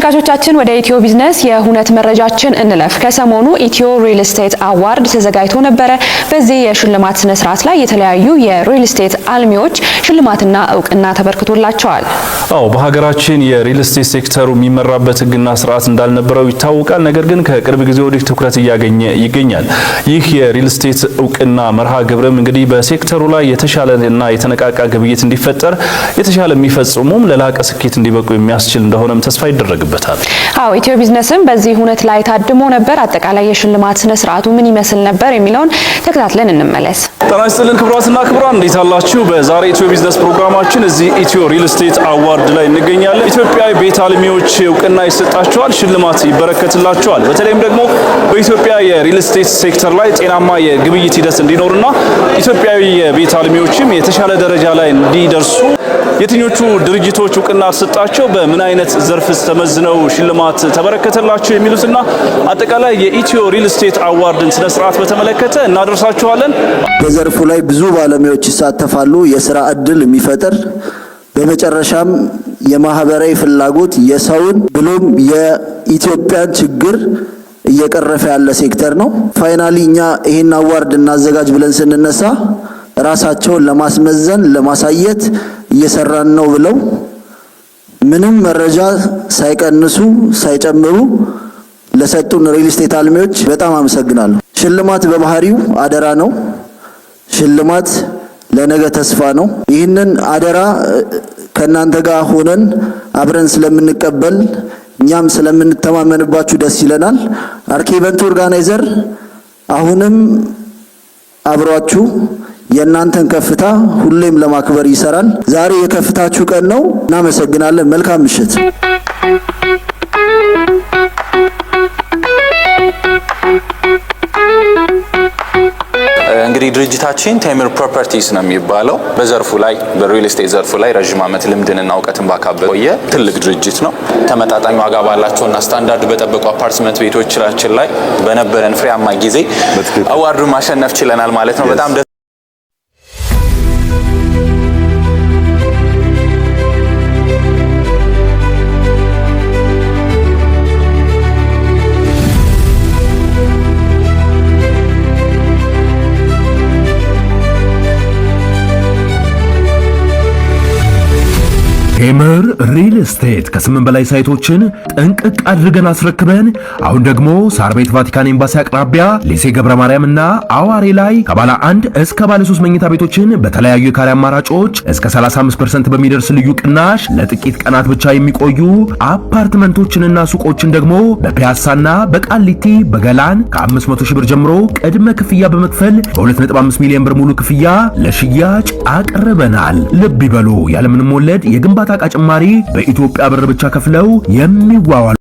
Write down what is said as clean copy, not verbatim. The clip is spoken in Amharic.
ተመልካቾቻችን ወደ ኢትዮ ቢዝነስ የሁነት መረጃችን እንለፍ። ከሰሞኑ ኢትዮ ሪል ስቴት አዋርድ ተዘጋጅቶ ነበረ። በዚህ የሽልማት ስነ ስርዓት ላይ የተለያዩ የሪል ስቴት አልሚዎች ሽልማትና እውቅና ተበርክቶላቸዋል። በሀገራችን የሪል ስቴት ሴክተሩ የሚመራበት ህግና ስርዓት እንዳልነበረው ይታወቃል። ነገር ግን ከቅርብ ጊዜ ወዲህ ትኩረት እያገኘ ይገኛል። ይህ የሪል ስቴት እውቅና መርሃ ግብርም እንግዲህ በሴክተሩ ላይ የተሻለና የተነቃቃ ግብይት እንዲፈጠር የተሻለ የሚፈጽሙም ለላቀ ስኬት እንዲበቁ የሚያስችል እንደሆነም ተስፋ ይደረጋል። ኢትዮ ቢዝነስም በዚህ ሁነት ላይ ታድሞ ነበር። አጠቃላይ የሽልማት ስነ ስርዓቱ ምን ይመስል ነበር የሚለውን ተከታትለን እንመለስ። ጤና ይስጥልን ክቡራትና ክቡራን፣ እንዴት አላችሁ? በዛሬ ኢትዮ ቢዝነስ ፕሮግራማችን እዚህ ኢትዮ ሪል ስቴት አዋርድ ላይ እንገኛለን። ኢትዮጵያዊ ቤት አልሚዎች እውቅና ይሰጣቸዋል፣ ሽልማት ይበረከትላቸዋል። በተለይም ደግሞ በኢትዮጵያ የሪል ስቴት ሴክተር ላይ ጤናማ የግብይት ሂደት እንዲኖርና ኢትዮጵያዊ የቤት አልሚዎችም የተሻለ ደረጃ ላይ እንዲደርሱ የትኞቹ ድርጅቶች እውቅና ተሰጣቸው፣ በምን አይነት ዘርፍስ ተመዝነው ሽልማት ተበረከተላቸው የሚሉትና አጠቃላይ የኢትዮ ሪል ስቴት አዋርድን ስነ ስርዓት በተመለከተ እናደርሳችኋለን። በዘርፉ ላይ ብዙ ባለሙያዎች ይሳተፋሉ፣ የሥራ ዕድል የሚፈጥር በመጨረሻም የማህበራዊ ፍላጎት የሰውን ብሎም የኢትዮጵያን ችግር እየቀረፈ ያለ ሴክተር ነው። ፋይናሊ እኛ ይሄን አዋርድ እናዘጋጅ ብለን ስንነሳ ራሳቸውን ለማስመዘን ለማሳየት እየሰራን ነው ብለው ምንም መረጃ ሳይቀንሱ ሳይጨምሩ ለሰጡን ሪል ስቴት አልሚዎች በጣም አመሰግናለሁ። ሽልማት በባህሪው አደራ ነው። ሽልማት ለነገ ተስፋ ነው። ይህንን አደራ ከናንተ ጋር ሆነን አብረን ስለምንቀበል እኛም ስለምንተማመንባችሁ ደስ ይለናል። አርኬ ኢቨንት ኦርጋናይዘር አሁንም አብሯችሁ የእናንተን ከፍታ ሁሌም ለማክበር ይሰራል። ዛሬ የከፍታችሁ ቀን ነው። እናመሰግናለን። መልካም ምሽት። እንግዲህ ድርጅታችን ቴምር ፕሮፐርቲስ ነው የሚባለው። በዘርፉ ላይ በሪል ስቴት ዘርፉ ላይ ረጅም ዓመት ልምድንና እውቀትን ባካበየ ትልቅ ድርጅት ነው። ተመጣጣኝ ዋጋ ባላቸውና ስታንዳርድ በጠበቁ አፓርትመንት ቤቶቻችን ላይ በነበረን ፍሬያማ ጊዜ አዋርዱን ማሸነፍ ችለናል ማለት ነው። በጣም ቴምር ሪል ስቴት ከ8 በላይ ሳይቶችን ጥንቅቅ አድርገን አስረክበን አሁን ደግሞ ሳር ቤት ቫቲካን ኤምባሲ አቅራቢያ ሊሴ ገብረ ማርያምና አዋሬ ላይ ከባለ 1 እስከ ባለ 3 መኝታ ቤቶችን በተለያዩ የካሬ አማራጮች እስከ 35% በሚደርስ ልዩ ቅናሽ ለጥቂት ቀናት ብቻ የሚቆዩ አፓርትመንቶችንና ሱቆችን ደግሞ በፒያሳና በቃሊቲ በገላን ከ500 ሺህ ብር ጀምሮ ቅድመ ክፍያ በመክፈል በ2.5 ሚሊዮን ብር ሙሉ ክፍያ ለሽያጭ አቅርበናል። ልብ ይበሉ፣ ያለምንም ወለድ የግንባታ ጭማሪ በኢትዮጵያ ብር ብቻ ከፍለው የሚዋዋሉ